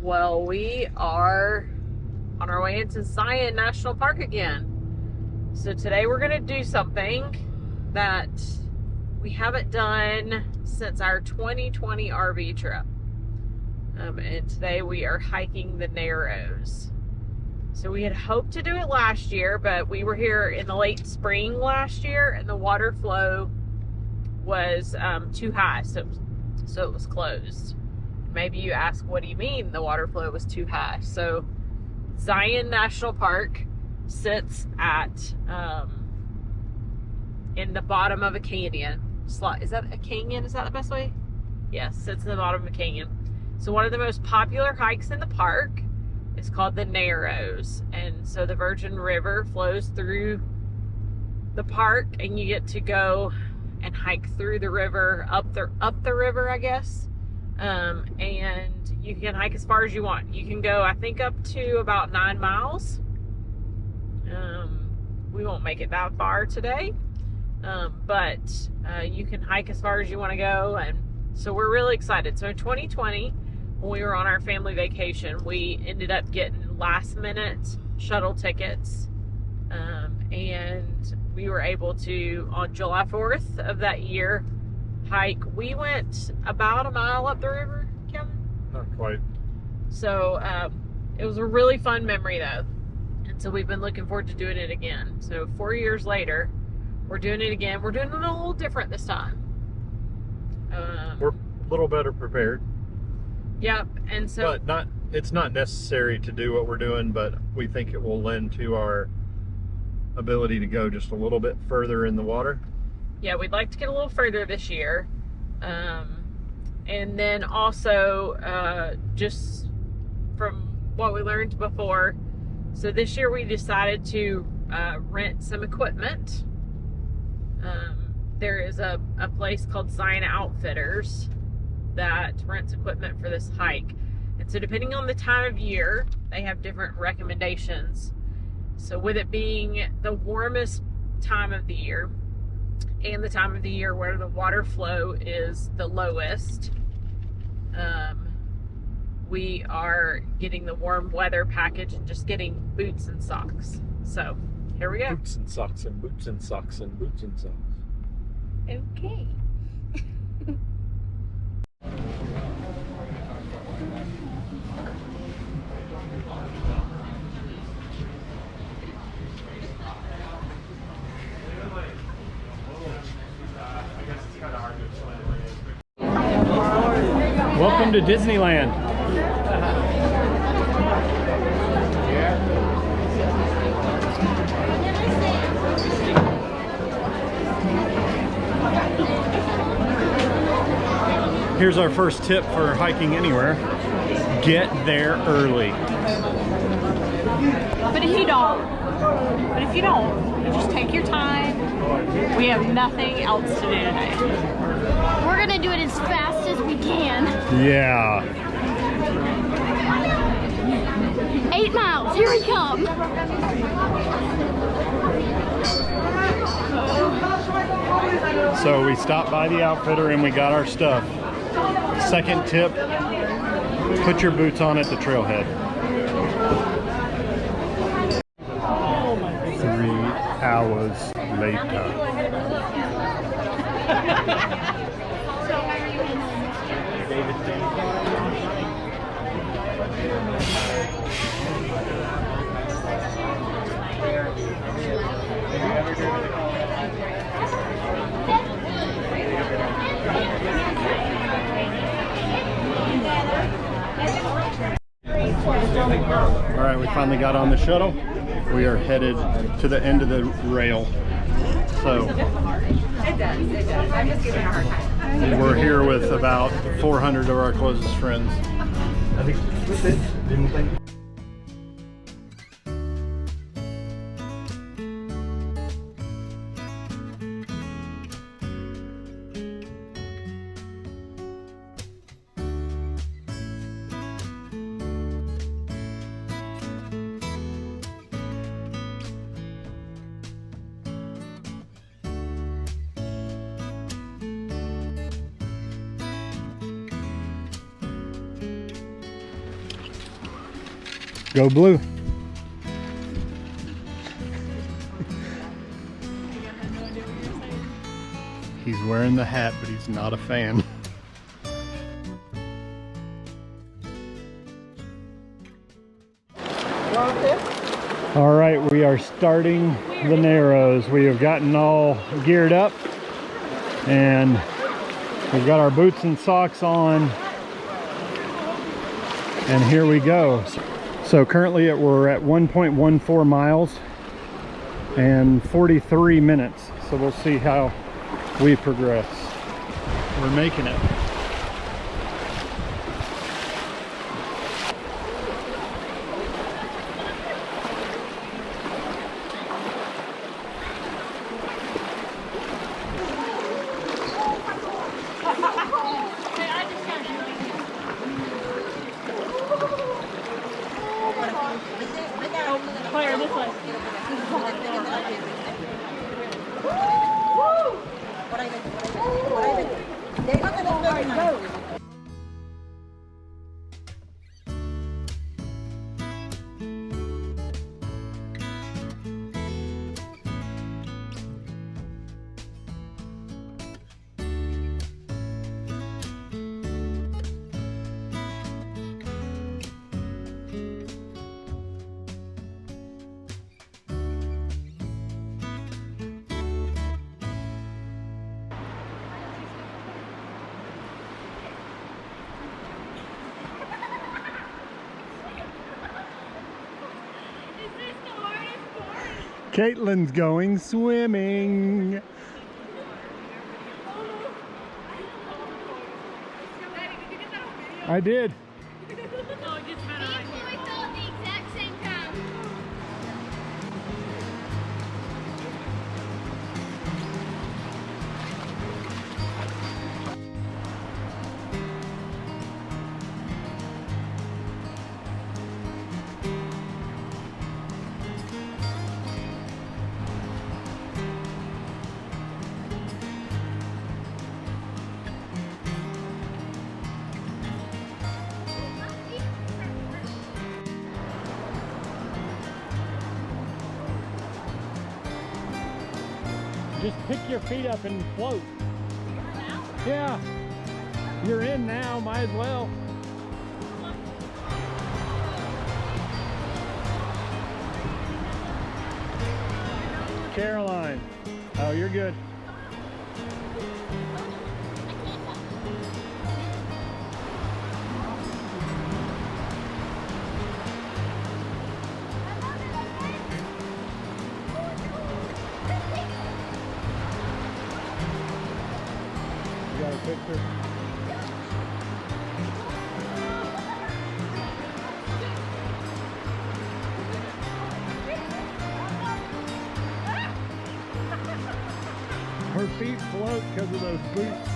Well, we are on our way into Zion National Park again. So today we're going to do something that we haven't done since our 2020 RV trip. And today we are hiking the Narrows. So we had hoped to do it last year, but we were here in the late spring last year and the water flow was too high, so it was closed. Maybe you ask, what do you mean the water flow was too high? So Zion National Park sits at in the bottom of a canyon. Is that a canyon? Is that the best way? Yes, sits in the bottom of a canyon. So one of the most popular hikes in the park is called the Narrows. And so the Virgin River flows through the park and you get to go and hike through the river, up the river, I guess. And you can hike as far as you want. You can go, I think, up to about 9 miles. We won't make it that far today, but you can hike as far as you want to go. And so we're really excited. So in 2020, when we were on our family vacation, we ended up getting last minute shuttle tickets. And we were able to, on July 4th of that year, hike. We went about a mile up the river, Kevin? Not quite. So it was a really fun memory though. And so we've been looking forward to doing it again. So 4 years later, we're doing it again. We're doing it a little different this time. We're a little better prepared. Yep. And so But it's not necessary to do what we're doing, but we think it will lend to our ability to go just a little bit further in the water. yeah, we'd like to get a little further this year. And then also, just from what we learned before, so this year we decided to rent some equipment. There is a place called Zion Outfitters that rents equipment for this hike. And so depending on the time of year, they have different recommendations. So with it being the warmest time of the year, and the time of the year where the water flow is the lowest, we are getting the warm weather package and just getting boots and socks. So here we go. Boots and socks and boots and socks and boots and socks. Okay. Welcome to Disneyland. Here's our first tip for hiking anywhere. Get there early. But if you don't, you just take your time. We have nothing else to do today. We're gonna do it as fast as we can. Yeah. 8 miles, here we come. So we stopped by the outfitter and we got our stuff. Second tip, put your boots on at the trailhead. 3 hours later. All right, we finally got on the shuttle. We are headed to the end of the rail. So It does. I'm just giving a hard time. we're here with about 400 of our closest friends. Go blue. He's wearing the hat, but he's not a fan. All right, we are starting the Narrows. We have gotten all geared up and we've got our boots and socks on. And here we go. So currently we're at 1.14 miles and 43 minutes. So we'll see how we progress. We're making it. Claire, this way. Caitlin's going swimming. I did. Just pick your feet up and float. Yeah. You're in now, might as well. Caroline. Oh, you're good. Got a picture. Her feet float because of those boots.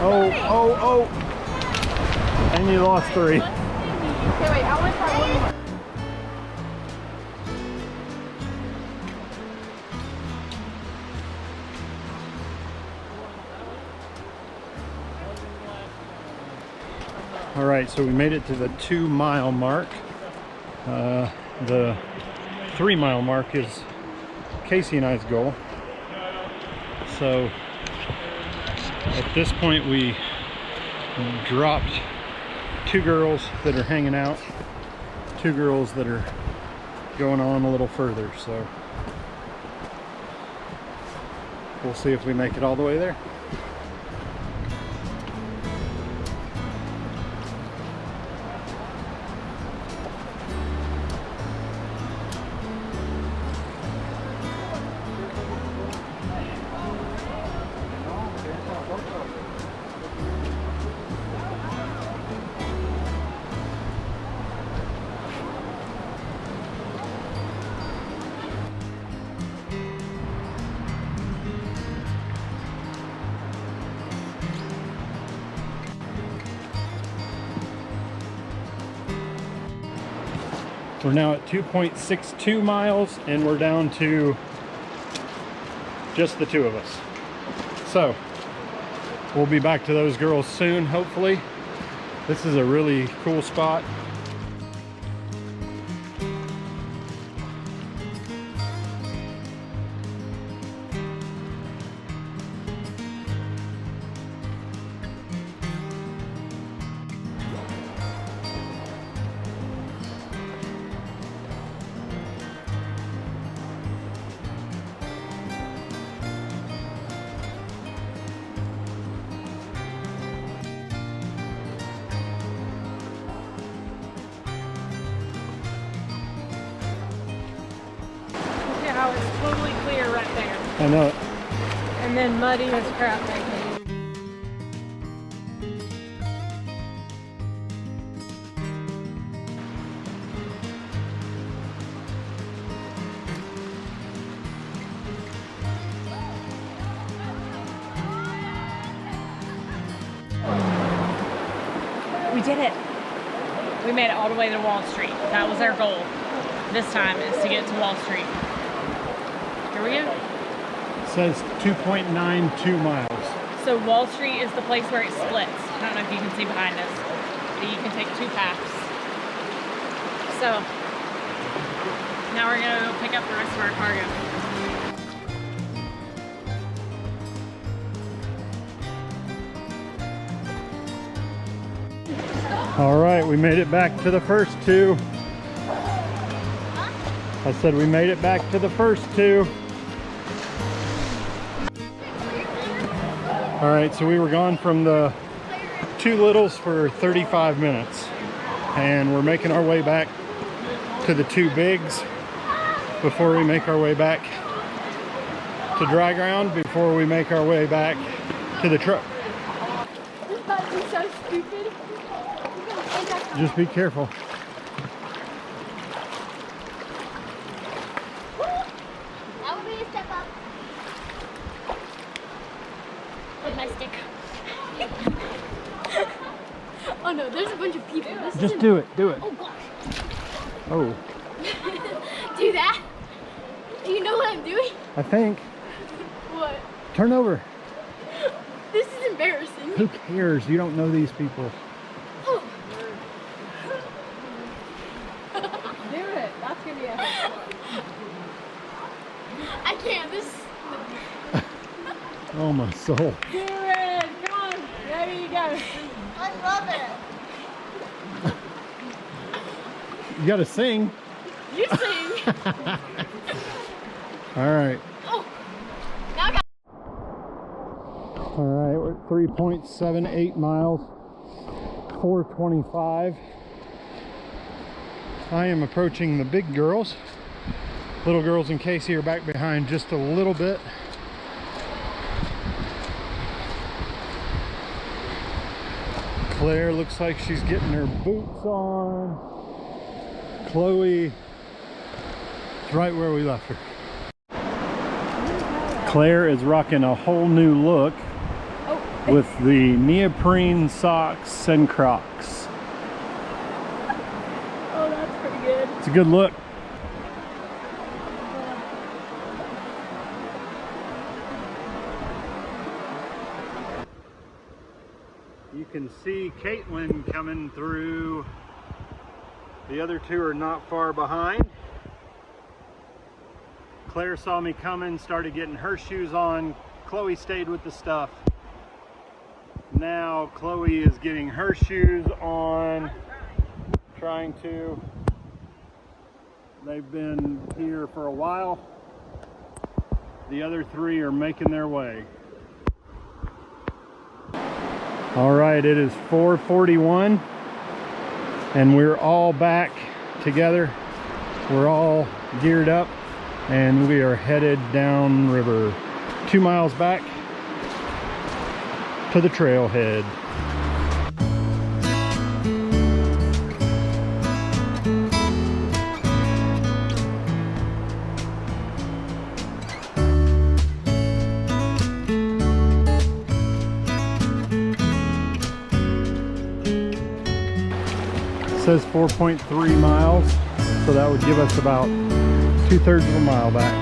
Oh. And you lost 3. Okay, wait, I want to try one more. All right, so we made it to the 2-mile mark. The 3-mile mark is Casey and I's goal. So at this point we dropped 2 girls that are hanging out, 2 girls that are going on a little further, so we'll see if we make it all the way there. We're now at 2.62 miles and we're down to just the two of us. So we'll be back to those girls soon, hopefully. This is a really cool spot. How it's totally clear right there. I know it. And then muddy as crap right there. We did it. We made it all the way to Wall Street. That was our goal this time, is to get to Wall Street. Here we go. It says 2.92 miles. So Wall Street is the place where it splits. I don't know if you can see behind us, but you can take two paths. So now we're gonna go pick up the rest of our cargo. All right, we made it back to the first two. I said we made it back to the first two. All right, so we were gone from the two littles for 35 minutes and we're making our way back to the two bigs before we make our way back to dry ground, before we make our way back to the truck. This is about to be so stupid. Just be careful. That would be a step up. With my stick. Oh no, there's a bunch of people. This Just do it, do it. Oh gosh. Oh, Do that? Do you know what I'm doing? I think. What? Turn over. This is embarrassing. Who cares? You don't know these people. Oh. Do it. That's gonna be a I can't. This. Oh my soul. Do it. Come on. There you go. I love it. You gotta sing. You sing. All right. Oh. Now I got. All right, we're at 3.78 miles, 4:25. I am approaching the big girls. Little girls and Casey are back behind just a little bit. Claire looks like she's getting her boots on. Chloe is right where we left her. Claire is rocking a whole new look with the neoprene socks and Crocs. Oh, that's pretty good. It's a good look. You can see Caitlin coming through. The other two are not far behind. Claire saw me coming, started getting her shoes on. Chloe stayed with the stuff. Now Chloe is getting her shoes on, trying to. They've been here for a while. The other three are making their way. All right, it is 4:41 and we're all back together. We're all geared up and we are headed down river 2 miles back to the trailhead. It says 4.3 miles. So that would give us about 2/3 of a mile back.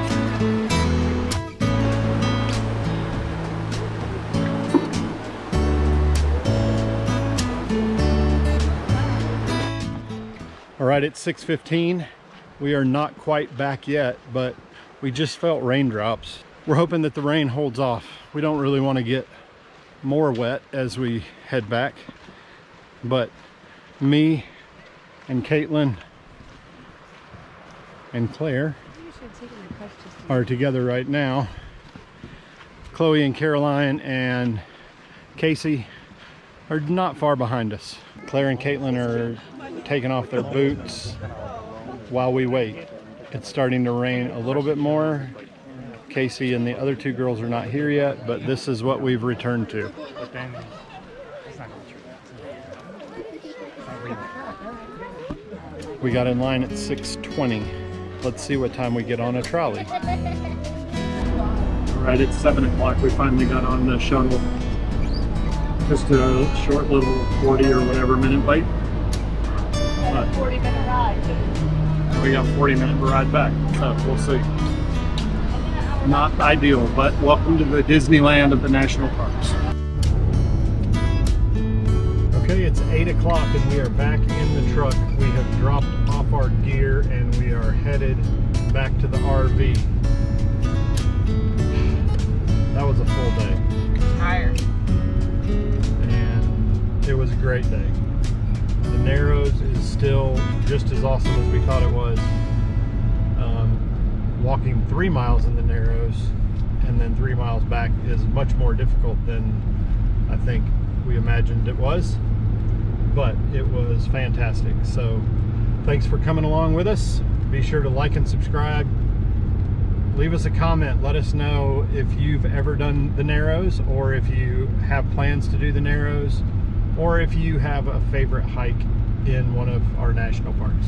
All right, it's 6:15. We are not quite back yet, but we just felt raindrops. We're hoping that the rain holds off. We don't really want to get more wet as we head back, but me and Caitlin and Claire are together right now. Chloe and Caroline and Casey are not far behind us. Claire and Caitlin are taking off their boots while we wait. It's starting to rain a little bit more. Casey and the other two girls are not here yet, but this is what we've returned to. We got in line at 6:20. Let's see what time we get on a trolley. All right, it's 7 o'clock. We finally got on the shuttle. Just a short little 40 or whatever minute wait. But 40-minute ride. we got 40-minute ride back, so we'll see. Not ideal, but welcome to the Disneyland of the national parks. Okay, it's 8 o'clock and we are back in the truck. We have dropped off our gear and we are headed back to the RV. That was a full day. Tired. And it was a great day. The Narrows is still just as awesome as we thought it was. Walking 3 miles in the Narrows and then 3 miles back is much more difficult than I think we imagined it was, but it was fantastic. So thanks for coming along with us. Be sure to like and subscribe. Leave us a comment. Let us know if you've ever done the Narrows, or if you have plans to do the Narrows, or if you have a favorite hike in one of our national parks.